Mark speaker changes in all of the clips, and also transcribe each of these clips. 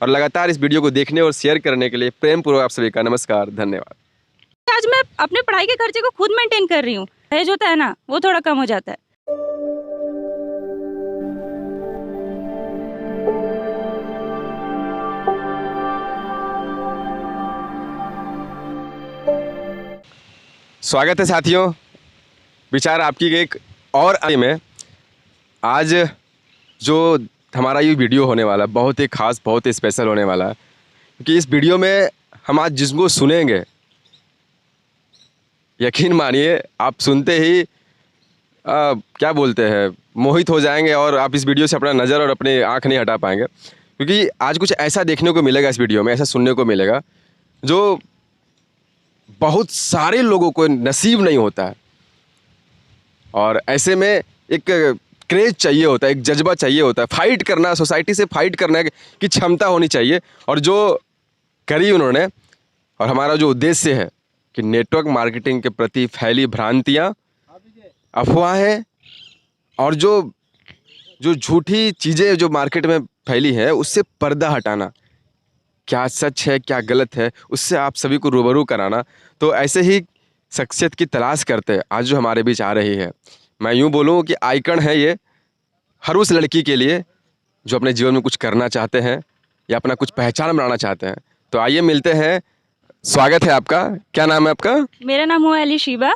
Speaker 1: और लगातार इस वीडियो को देखने और शेयर करने के लिए प्रेम पूर्वक आप सभी का नमस्कार, धन्यवाद।
Speaker 2: आज मैं अपने पढ़ाई के खर्चे को खुद मेंटेन कर रही हूँ। दहेज होता है ना, वो थोड़ा कम हो जाता है।
Speaker 1: स्वागत है साथियों, विचार आपकी एक और में आज जो हमारा ये वीडियो होने वाला है बहुत ही खास, बहुत ही स्पेशल होने वाला है, क्योंकि इस वीडियो में हम आज जिसको सुनेंगे, यकीन मानिए आप सुनते ही क्या बोलते हैं, मोहित हो जाएंगे और आप इस वीडियो से अपना नज़र और अपनी आंख नहीं हटा पाएंगे। क्योंकि आज कुछ ऐसा देखने को मिलेगा इस वीडियो में, ऐसा सुनने को मिलेगा जो बहुत सारे लोगों को नसीब नहीं होता है। और ऐसे में एक क्रेज चाहिए होता है, एक जज्बा चाहिए होता है, फाइट करना, सोसाइटी से फाइट करने की क्षमता होनी चाहिए। और जो करी उन्होंने, और हमारा जो उद्देश्य है कि नेटवर्क मार्केटिंग के प्रति फैली भ्रांतियाँ, अफवाहें और जो झूठी चीज़ें जो मार्केट में फैली हैं उससे पर्दा हटाना, क्या सच है क्या गलत है, उससे आप सभी को रूबरू कराना। तो ऐसे ही शख्सियत की तलाश करते आज जो हमारे बीच आ रही है, मैं यूँ बोलूँ कि आइकन है ये हर उस लड़की के लिए जो अपने जीवन में कुछ करना चाहते हैं या अपना कुछ पहचान बनाना चाहते हैं। तो आइए मिलते हैं, स्वागत है आपका। क्या नाम है आपका?
Speaker 2: मेरा नाम हुआ Elishiba.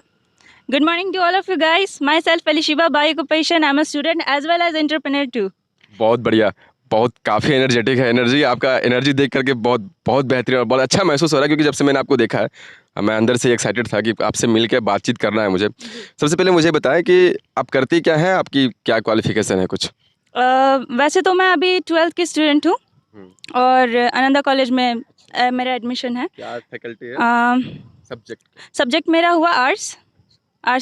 Speaker 2: Good morning to all of you guys. Myself Elishiba, by occupation I am a student as well as entrepreneur too.
Speaker 1: बहुत बढ़िया, बहुत काफ़ी एनर्जेटिक है। एनर्जी, आपका एनर्जी देख करके बहुत बहुत बेहतरीन और बहुत अच्छा महसूस हो रहा है। क्योंकि जब से मैंने आपको देखा है मैं अंदर से एक्साइटेड था कि आपसे मिलकर बातचीत करना है मुझे। सबसे पहले मुझे बताएं कि आप करती क्या हैं, आपकी क्या क्वालिफिकेशन है कुछ?
Speaker 2: वैसे तो मैं अभी 12th की स्टूडेंट हूँ और आनंदा कॉलेज में मेरा एडमिशन है।
Speaker 1: क्या फैकल्टी है?
Speaker 2: सब्जेक्ट मेरा हुआ आर्ट्स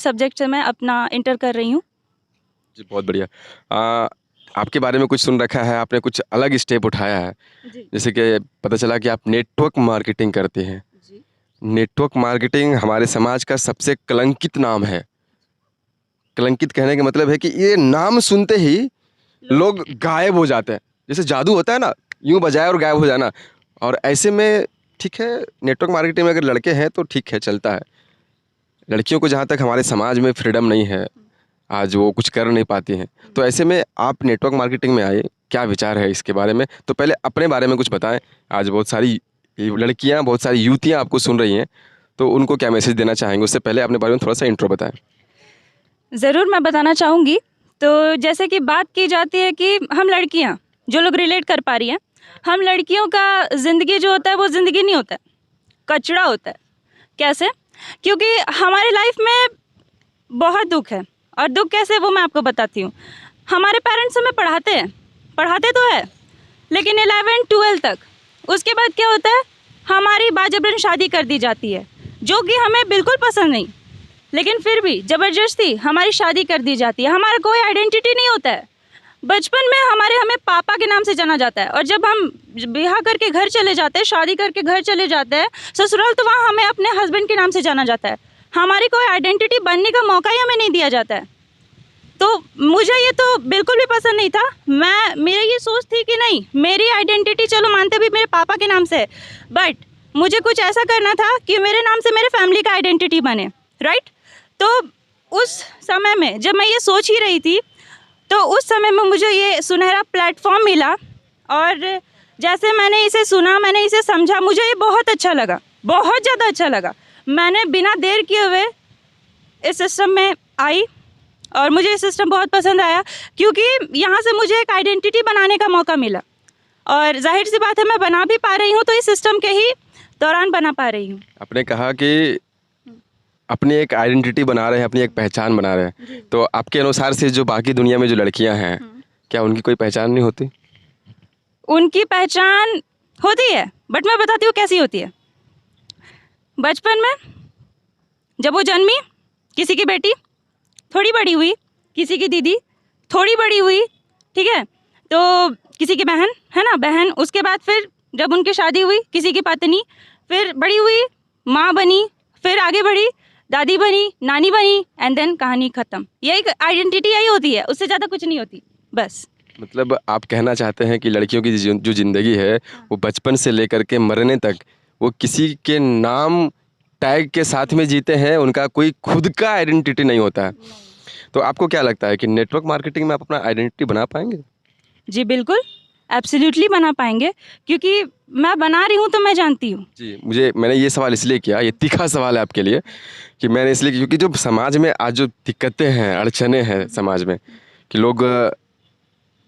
Speaker 2: सब्जेक्ट से मैं अपना इंटर कर रही हूँ
Speaker 1: जी। बहुत बढ़िया। आपके बारे में कुछ सुन रखा है, आपने कुछ अलग स्टेप उठाया है
Speaker 2: जी।
Speaker 1: जैसे कि पता चला कि आप नेटवर्क मार्केटिंग करते हैं।
Speaker 2: जी।
Speaker 1: नेटवर्क मार्केटिंग हमारे समाज का सबसे कलंकित नाम है। कलंकित कहने का मतलब है कि ये नाम सुनते ही लोग गायब हो जाते हैं, जैसे जादू होता है ना, यूं बजाए और गायब हो जाना। और ऐसे में ठीक है, नेटवर्क मार्केटिंग में अगर लड़के हैं तो ठीक है, चलता है। लड़कियों को जहाँ तक हमारे समाज में फ्रीडम नहीं है, आज वो कुछ कर नहीं पाती हैं। तो ऐसे में आप नेटवर्क मार्केटिंग में आए, क्या विचार है इसके बारे में? तो पहले अपने बारे में कुछ बताएं। आज बहुत सारी लड़कियां, बहुत सारी युवतियां आपको सुन रही हैं, तो उनको क्या मैसेज देना चाहेंगे? उससे पहले अपने बारे में थोड़ा सा इंट्रो बताएं।
Speaker 2: ज़रूर मैं बताना चाहूँगी। तो जैसे कि बात की जाती है कि हम लड़कियाँ, जो लोग रिलेट कर पा रही हैं, हम लड़कियों का ज़िंदगी जो होता है वो ज़िंदगी नहीं होता है, कचरा होता है। कैसे? क्योंकि हमारी लाइफ में बहुत दुख है, और दुख कैसे वो मैं आपको बताती हूँ। हमारे पेरेंट्स हमें पढ़ाते तो है, लेकिन 11-12 तक। उसके बाद क्या होता है, हमारी बाजबरन शादी कर दी जाती है, जो कि हमें बिल्कुल पसंद नहीं, लेकिन फिर भी ज़बरदस्ती हमारी शादी कर दी जाती है। हमारा कोई आइडेंटिटी नहीं होता है। बचपन में हमें पापा के नाम से जाना जाता है, और जब हम ब्याह करके घर चले जाते हैं, शादी करके घर चले जाते हैं ससुराल, तो वहाँ हमें अपने हस्बैंड के नाम से जाना जाता है। हमारी कोई आइडेंटिटी बनने का मौका ही हमें नहीं दिया जाता है। तो मुझे ये तो बिल्कुल भी पसंद नहीं था। मेरी ये सोच थी कि नहीं, मेरी आइडेंटिटी चलो मानते भी मेरे पापा के नाम से है, बट मुझे कुछ ऐसा करना था कि मेरे नाम से मेरे फैमिली का आइडेंटिटी बने, राइट? तो उस समय में जब मैं ये सोच ही रही थी, तो उस समय में मुझे ये सुनहरा प्लेटफॉर्म मिला, और जैसे मैंने इसे सुना, मैंने इसे समझा, मुझे ये बहुत अच्छा लगा, बहुत ज़्यादा अच्छा लगा। मैंने बिना देर किए हुए इस सिस्टम में आई, और मुझे ये सिस्टम बहुत पसंद आया, क्योंकि यहाँ से मुझे एक आइडेंटिटी बनाने का मौका मिला, और जाहिर सी बात है मैं बना भी पा रही हूँ, तो इस सिस्टम के ही दौरान बना पा रही हूँ।
Speaker 1: आपने कहा कि अपनी एक आइडेंटिटी बना रहे हैं, अपनी एक पहचान बना रहे हैं, तो आपके अनुसार से जो बाकी दुनिया में जो लड़कियां हैं, क्या उनकी कोई पहचान नहीं होती?
Speaker 2: उनकी पहचान होती है, बट मैं बताती हूँ कैसी होती है। बचपन में जब वो जन्मी, किसी की बेटी थोड़ी बड़ी हुई, किसी की दीदी थोड़ी बड़ी हुई, ठीक है, तो किसी की बहन है ना, बहन। उसके बाद फिर जब उनकी शादी हुई, किसी की पत्नी, फिर बड़ी हुई, माँ बनी, फिर आगे बढ़ी, दादी बनी, नानी बनी, एंड देन कहानी ख़त्म। यही आइडेंटिटी यही होती है, उससे ज़्यादा कुछ नहीं होती, बस।
Speaker 1: मतलब आप कहना चाहते हैं कि लड़कियों की जो ज़िंदगी है वो बचपन से लेकर के मरने तक वो किसी के नाम टैग के साथ में जीते हैं, उनका कोई खुद का आइडेंटिटी नहीं होता है। तो आपको क्या लगता है कि नेटवर्क मार्केटिंग में आप अपना आइडेंटिटी बना पाएंगे?
Speaker 2: जी बिल्कुल, एब्सोल्युटली बना पाएंगे, क्योंकि मैं बना रही हूँ तो मैं जानती हूँ।
Speaker 1: जी, मैंने ये सवाल इसलिए किया, ये तीखा सवाल है आपके लिए, कि मैंने इसलिए क्योंकि जो समाज में आज जो दिक्कतें हैं, अड़चने हैं समाज में, कि लोग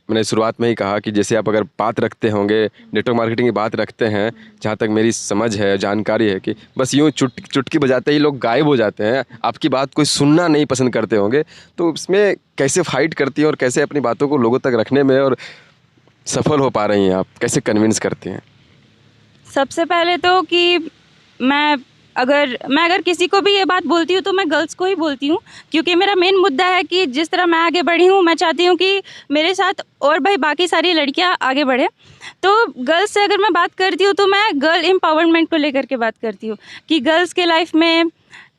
Speaker 1: मैंने शुरुआत में ही कहा कि जैसे आप अगर बात रखते होंगे, नेटवर्क मार्केटिंग की बात रखते हैं, जहाँ तक मेरी समझ है, जानकारी है, कि बस यूँ चुटकी बजाते ही लोग गायब हो जाते हैं, आपकी बात कोई सुनना नहीं पसंद करते होंगे। तो इसमें कैसे फाइट करती हैं और कैसे अपनी बातों को लोगों तक रखने में और सफल हो पा रही हैं आप? कैसे कन्विंस करती हैं?
Speaker 2: सबसे पहले तो कि मैं अगर किसी को भी ये बात बोलती हूँ तो मैं गर्ल्स को ही बोलती हूँ, क्योंकि मेरा मेन मुद्दा है कि जिस तरह मैं आगे बढ़ी हूँ, मैं चाहती हूँ कि मेरे साथ और भाई बाकी सारी लड़कियाँ आगे बढ़ें। तो गर्ल्स से अगर मैं बात करती हूँ तो मैं गर्ल एम्पावरमेंट को लेकर के बात करती हूँ कि गर्ल्स के लाइफ में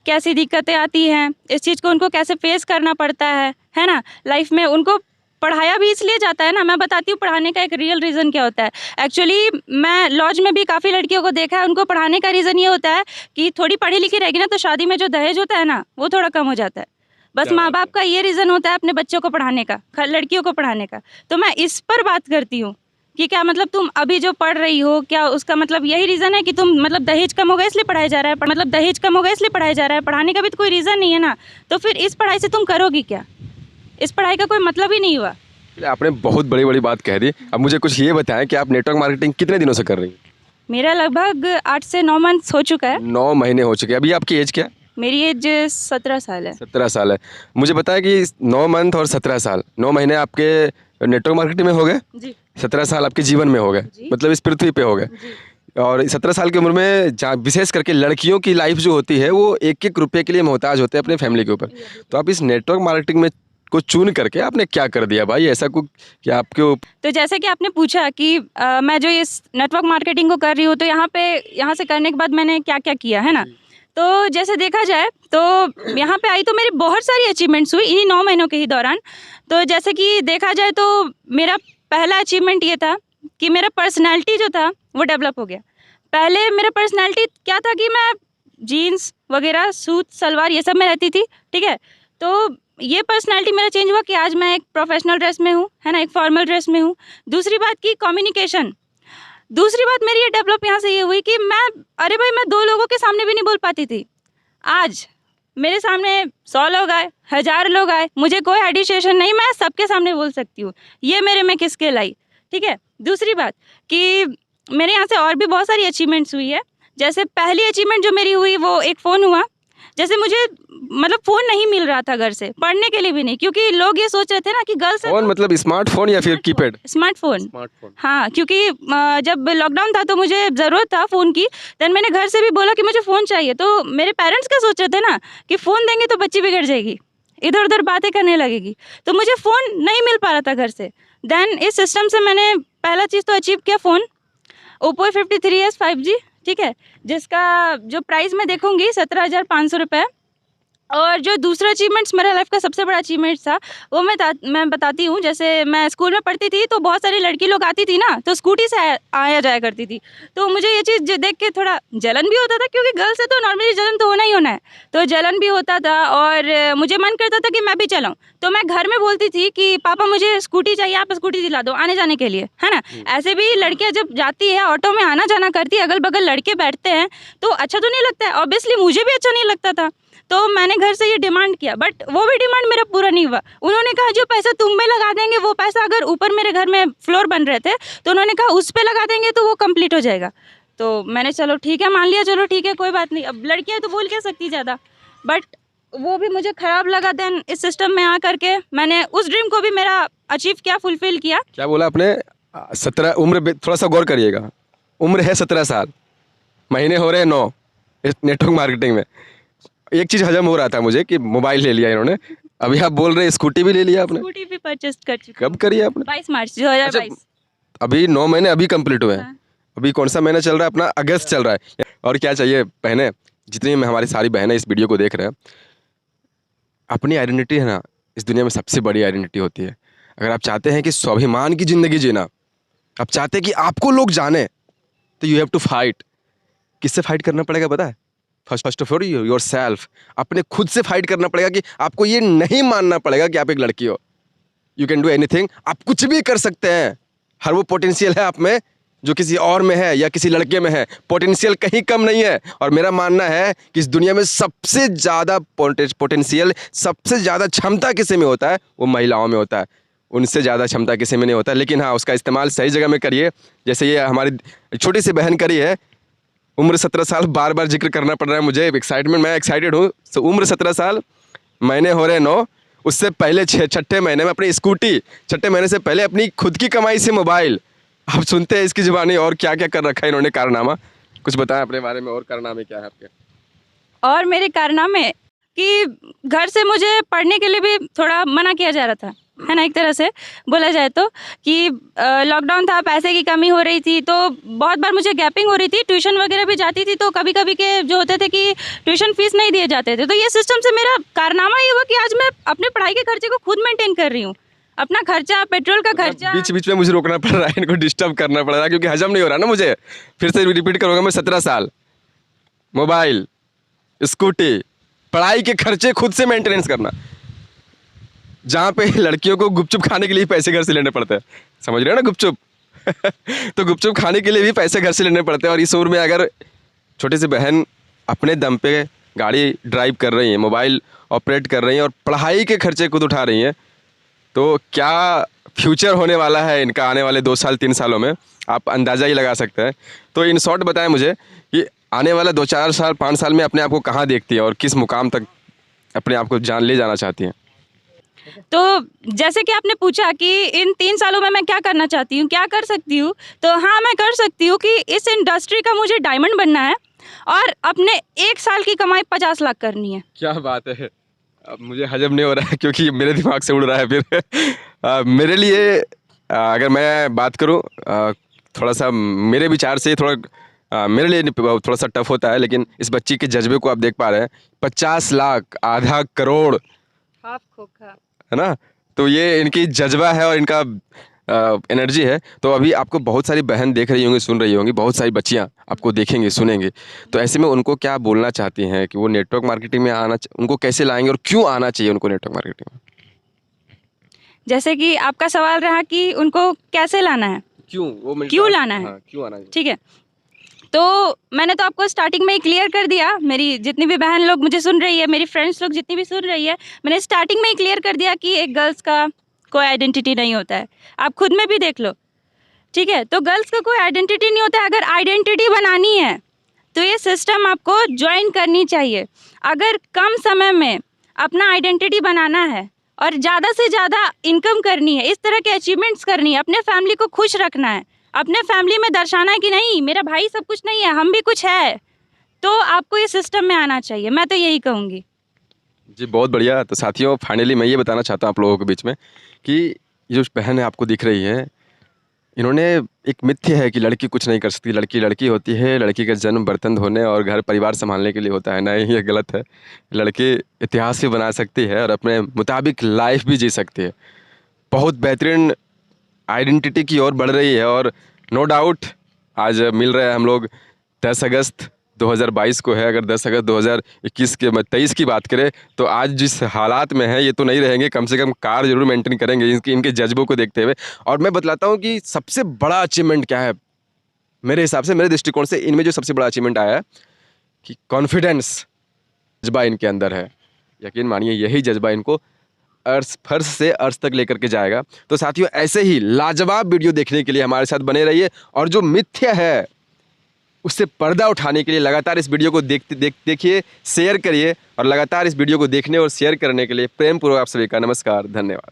Speaker 2: कैसी दिक्कतें आती हैं, इस चीज़ को उनको कैसे फेस करना पड़ता है ना। लाइफ में उनको पढ़ाया भी इसलिए जाता है ना, मैं बताती हूँ पढ़ाने का एक रियल रीज़न क्या होता है। एक्चुअली मैं लॉज में भी काफ़ी लड़कियों को देखा है, उनको पढ़ाने का रीज़न ये होता है कि थोड़ी पढ़ी लिखी रहेगी ना तो शादी में जो दहेज होता है ना वो थोड़ा कम हो जाता है। बस
Speaker 1: क्या
Speaker 2: माँ
Speaker 1: बात
Speaker 2: बाप का ये रीज़न होता है अपने बच्चों को पढ़ाने का, लड़कियों को पढ़ाने का। तो मैं इस पर बात करती हूँ कि क्या मतलब तुम अभी जो पढ़ रही हो, क्या उसका मतलब यही रीज़न है कि तुम मतलब दहेज कम होगा इसलिए पढ़ाया जा रहा है, मतलब दहेज कम होगा इसलिए पढ़ाया जा रहा है, पढ़ाने का भी तो कोई रीज़न नहीं है ना। तो फिर इस पढ़ाई से तुम करोगी क्या? इस पढ़ाई का कोई मतलब ही नहीं हुआ।
Speaker 1: आपने बहुत बड़ी बड़ी बात कह दी। अब मुझे कुछ ये बताएं कि आप नेटवर्क मार्केटिंग कितने दिनों से कर रही हैं?
Speaker 2: मेरा लगभग 8 से 9 मंथ्स हो चुका है।
Speaker 1: 9 महीने हो चुके हैं। अभी आपकी एज क्या है?
Speaker 2: मेरी एज 17 साल है।
Speaker 1: 17 साल है। मुझे बताएं कि 9 मंथ और 17 साल, 9 महीने आपके नेटवर्क मार्केटिंग में हो गए,
Speaker 2: जी
Speaker 1: 17 साल आपके जीवन में हो गए,
Speaker 2: जी।
Speaker 1: मतलब इस पृथ्वी पे हो गए।
Speaker 2: जी
Speaker 1: और 17 साल की उम्र में जहाँ विशेष करके लड़कियों की लाइफ जो होती है वो एक एक रुपये के लिए मोहताज होते हैं अपने फैमिली के ऊपर। तो आप इस नेटवर्क मार्केटिंग में को चुन करके आपने क्या कर दिया भाई, ऐसा कुछ कि आपके
Speaker 2: तो जैसे कि आपने पूछा कि मैं जो इस नेटवर्क मार्केटिंग को कर रही हूँ तो यहाँ से करने के बाद मैंने क्या क्या किया है ना। तो जैसे देखा जाए तो यहाँ पे आई तो मेरी बहुत सारी अचीवमेंट्स हुई इन्हीं 9 महीनों के ही दौरान। तो जैसे कि देखा जाए तो मेरा पहला अचीवमेंट ये था कि मेरा पर्सनैलिटी जो था वो डेवलप हो गया। पहले मेरा पर्सनैलिटी क्या था कि मैं जीन्स वगैरह सूट सलवार ये सब में रहती थी, ठीक है। तो ये पर्सनैलिटी मेरा चेंज हुआ कि आज मैं एक प्रोफेशनल ड्रेस में हूँ, है ना, एक फॉर्मल ड्रेस में हूँ। दूसरी बात की कम्युनिकेशन। दूसरी बात मेरी ये डेवलप यहाँ से ये हुई कि मैं 2 लोगों के सामने भी नहीं बोल पाती थी। आज मेरे सामने 100 लोग आए, 1000 लोग आए, मुझे कोई हेजिटेशन नहीं, मैं सबके सामने बोल सकती हूँ। ये मेरे में किस स्किल आई, ठीक है। दूसरी बात कि मेरे यहाँ से और भी बहुत सारी अचीवमेंट्स हुई है। जैसे पहली अचीवमेंट जो मेरी हुई वो एक फ़ोन हुआ। जैसे मुझे मतलब फ़ोन नहीं मिल रहा था घर से, पढ़ने के लिए भी नहीं, क्योंकि लोग ये सोच रहे थे ना कि गर्ल्स
Speaker 1: फोन मतलब स्मार्टफोन या फिर कीपैड?
Speaker 2: स्मार्टफोन।
Speaker 1: स्मार्टफोन।
Speaker 2: हाँ, क्योंकि जब लॉकडाउन था तो मुझे ज़रूरत था फ़ोन की। देन मैंने घर से भी बोला कि मुझे फ़ोन चाहिए। तो मेरे पेरेंट्स क्या सोच रहे थे ना कि फ़ोन देंगे तो बच्ची बिगड़ जाएगी, इधर उधर बातें करने लगेगी। तो मुझे फ़ोन नहीं मिल पा रहा था घर से। देन इस सिस्टम से मैंने पहला चीज़ तो अचीव किया फ़ोन, ओप्पो 53s 5G, ठीक है, जिसका जो प्राइस मैं देखूंगी 17,500 रुपये। और जो दूसरा अचीवमेंट्स मेरा लाइफ का सबसे बड़ा अचीवमेंट था वो मैं बताती हूँ। जैसे मैं स्कूल में पढ़ती थी तो बहुत सारी लड़की लोग आती थी ना, तो स्कूटी से आया जाया करती थी। तो मुझे ये चीज़ देख के थोड़ा जलन भी होता था, क्योंकि गर्ल से तो नॉर्मली जलन तो होना ही होना है। तो जलन भी होता था और मुझे मन करता था कि मैं भी चलाऊँ। तो मैं घर में बोलती थी कि पापा मुझे स्कूटी चाहिए, आप स्कूटी दिला दो आने जाने के लिए, है ना। ऐसे भी लड़कियाँ जब जाती है ऑटो में आना जाना करती है, अगल बगल लड़के बैठते हैं तो अच्छा तो नहीं लगता है, ऑब्वियसली मुझे भी अच्छा नहीं लगता था। तो मैंने घर से ये डिमांड किया, बट वो भी डिमांड मेरा पूरा नहीं हुआ। उन्होंने कहा जो पैसा तुम में लगा देंगे, वो पैसा अगर ऊपर मेरे घर में फ्लोर बन रहे थे तो उन्होंने कहा उस पे लगा देंगे तो वो कंप्लीट हो जाएगा। तो मैंने चलो ठीक है मान लिया, चलो ठीक है कोई बात नहीं। अब लड़कियां तो बोल क्या सकती ज़्यादा, बट वो भी मुझे ख़राब लगा। देन इस सिस्टम में आ करके मैंने उस ड्रीम को भी मेरा अचीव किया, फुलफिल किया।
Speaker 1: क्या बोला आपने? 17 उम्र, थोड़ा सा गौर करिएगा। उम्र है 17 साल, महीने हो रहे हैं 9 इस नेटवर्क मार्केटिंग में। एक चीज़ हजम हो रहा था मुझे कि मोबाइल ले लिया इन्होंने, अभी आप बोल रहे हैं स्कूटी भी ले लिया आपने।
Speaker 2: स्कूटी भी परचेज कर चुकी
Speaker 1: कब करी आपने?
Speaker 2: 22 मार्च 2022।
Speaker 1: अभी 9 महीने अभी कंप्लीट हुए हैं।
Speaker 2: हाँ।
Speaker 1: अभी कौन सा महीना चल रहा है अपना? अगस्त चल रहा है। और क्या चाहिए बहनें, जितनी में हमारी सारी बहनें इस वीडियो को देख रहे हैं, अपनी आइडेंटिटी है ना इस दुनिया में सबसे बड़ी आइडेंटिटी होती है। अगर आप चाहते हैं कि स्वाभिमान की ज़िंदगी जीना, आप चाहते हैं कि आपको लोग जाने, तो यू हैव टू फाइट। किससे फाइट करना पड़ेगा पता है? First of all your self. अपने खुद से फाइट करना पड़ेगा कि आपको ये नहीं मानना पड़ेगा कि आप एक लड़की हो। यू कैन डू एनीथिंग, आप कुछ भी कर सकते हैं। हर वो पोटेंशियल है आप में जो किसी और में है या किसी लड़के में है। पोटेंशियल कहीं कम नहीं है। और मेरा मानना है कि इस दुनिया में सबसे ज़्यादा पोटेंशियल, सबसे ज़्यादा क्षमता किसी में होता है, वो महिलाओं में होता है। उनसे ज़्यादा क्षमता किसी में नहीं होता। लेकिन हाँ, उसका इस्तेमाल सही जगह में करिए। जैसे ये हमारी छोटी सी बहन करी है, उम्र 17 साल, बार बार जिक्र करना पड़ रहा है मुझे, एक्साइटमेंट, मैं एक्साइटेड हूँ। तो उम्र 17 साल, महीने हो रहे 9, उससे पहले छठे महीने में अपनी स्कूटी, छठे महीने से पहले अपनी खुद की कमाई से मोबाइल। आप सुनते हैं इसकी जुबानी और क्या क्या कर रखा है इन्होंने कारनामा। कुछ बताएं अपने बारे में, और कारनामे क्या है आपके?
Speaker 2: और मेरे कारनामे कि घर से मुझे पढ़ने के लिए भी थोड़ा मना किया जा रहा था, है ना, एक तरह से बोला जाए तो, कि लॉकडाउन था, पैसे की कमी हो रही थी, तो बहुत बार मुझे गैपिंग हो रही थी। ट्यूशन वगैरह भी जाती थी, तो कभी कभी के जो होते थे कि ट्यूशन फीस नहीं दिए जाते थे। तो ये सिस्टम से मेरा कारनामा ये हुआ कि आज मैं अपने पढ़ाई के खर्चे को खुद मेंटेन कर रही हूँ। अपना खर्चा, पेट्रोल का खर्चा।
Speaker 1: बीच बीच में मुझे रोकना पड़ रहा है, इनको डिस्टर्ब करना पड़ रहा है, क्योंकि हजम नहीं हो रहा ना मुझे। फिर से रिपीट करूँगा मैं, 17 साल, मोबाइल, स्कूटी, पढ़ाई के खर्चे खुद से मेंटेनेंस करना, जहाँ पे लड़कियों को गुपचुप खाने के लिए पैसे घर से लेने पड़ते हैं। समझ रहे हो ना, गुपचुप तो गुपचुप खाने के लिए भी पैसे घर से लेने पड़ते हैं। और इस उम्र में अगर छोटी सी बहन अपने दम पे गाड़ी ड्राइव कर रही हैं, मोबाइल ऑपरेट कर रही हैं और पढ़ाई के खर्चे खुद उठा रही हैं, तो क्या फ्यूचर होने वाला है इनका आने वाले 2 साल 3 सालों में, आप अंदाज़ा ही लगा सकते हैं। तो इन शॉर्ट बताएं मुझे कि आने वाला 2-4 साल 5 साल में अपने आप को कहाँ देखती है और किस मुकाम तक अपने आप को ले जाना चाहती हैं?
Speaker 2: तो जैसे कि आपने पूछा कि इन 3 सालों में मैं क्या करना चाहती हूँ, क्या कर सकती हूँ, तो हाँ, मैं कर सकती हूँ कि इस इंडस्ट्री का मुझे डायमंड बनना है और अपने 1 साल की कमाई 50 लाख करनी है।
Speaker 1: क्या बात है! अब मुझे हजम नहीं हो रहा है क्योंकि मेरे दिमाग से उड़ रहा है फिर मेरे लिए अगर मैं बात करूं, थोड़ा सा मेरे विचार से थोड़ा मेरे लिए थोड़ा सा टफ होता है, लेकिन इस बच्ची के जज्बे को आप देख पा रहे हैं। 50 लाख, आधा करोड़,
Speaker 2: हाफ खोखा,
Speaker 1: है ना? तो ये इनकी जज्बा है और इनका एनर्जी है। तो अभी आपको बहुत सारी बहन देख रही होंगी, सुन रही होंगी, बहुत सारी बच्चियां आपको देखेंगी, सुनेंगी। तो ऐसे में उनको क्या बोलना चाहती हैं कि वो नेटवर्क मार्केटिंग में उनको कैसे लाएंगे और क्यों आना चाहिए उनको नेटवर्क मार्केटिंग में?
Speaker 2: जैसे कि आपका सवाल रहा कि उनको कैसे लाना है, क्यों लाना है,
Speaker 1: हाँ, क्यों आना है?
Speaker 2: ठीक है। तो मैंने तो आपको स्टार्टिंग में ही क्लियर कर दिया। मेरी जितनी भी बहन लोग मुझे सुन रही है, मेरी फ्रेंड्स लोग जितनी भी सुन रही है, मैंने स्टार्टिंग में ही क्लियर कर दिया कि एक गर्ल्स का कोई आइडेंटिटी नहीं होता है। आप खुद में भी देख लो, ठीक है? तो गर्ल्स का कोई आइडेंटिटी नहीं होता है। अगर आइडेंटिटी बनानी है तो ये सिस्टम आपको ज्वाइन करनी चाहिए। अगर कम समय में अपना आइडेंटिटी बनाना है और ज़्यादा से ज़्यादा इनकम करनी है, इस तरह के अचीवमेंट्स करनी है, अपने फैमिली को खुश रखना है, अपने फैमिली में दर्शाना है कि नहीं मेरा भाई सब कुछ नहीं है, हम भी कुछ है, तो आपको ये सिस्टम में आना चाहिए। मैं तो यही कहूँगी।
Speaker 1: जी, बहुत बढ़िया। तो साथियों, फाइनली मैं ये बताना चाहता हूँ आप लोगों के बीच में कि ये जो बहन है आपको दिख रही है, इन्होंने एक मिथ्य है कि लड़की कुछ नहीं कर सकती, लड़की लड़की होती है, लड़की का जन्म बर्तन धोने और घर परिवार संभालने के लिए होता है। नहीं, ये गलत है। लड़की इतिहास भी बना सकती है और अपने मुताबिक लाइफ भी जी सकती है। बहुत बेहतरीन आइडेंटिटी की ओर बढ़ रही है और नो डाउट आज मिल रहे हैं हम लोग। 10 अगस्त 2022 को है। अगर 10 अगस्त 2021 के 23 की बात करें तो आज जिस हालात में है ये तो नहीं रहेंगे, कम से कम कार जरूर मेंटेन करेंगे इनके जज्बों को देखते हुए। और मैं बतलाता हूँ कि सबसे बड़ा अचीवमेंट क्या है मेरे हिसाब से, मेरे दृष्टिकोण से इनमें जो सबसे बड़ा अचीवमेंट आया है कि कॉन्फिडेंस जज्बा इनके अंदर है। यकीन मानिए यही जज्बा इनको फर्श से अर्श तक लेकर के जाएगा। तो साथियों, ऐसे ही लाजवाब वीडियो देखने के लिए हमारे साथ बने रहिए और जो मिथ्या है उससे पर्दा उठाने के लिए लगातार इस वीडियो को देखिए, शेयर करिए और लगातार इस वीडियो को देखने और शेयर करने के लिए प्रेम पूर्वक आप सभी का नमस्कार, धन्यवाद।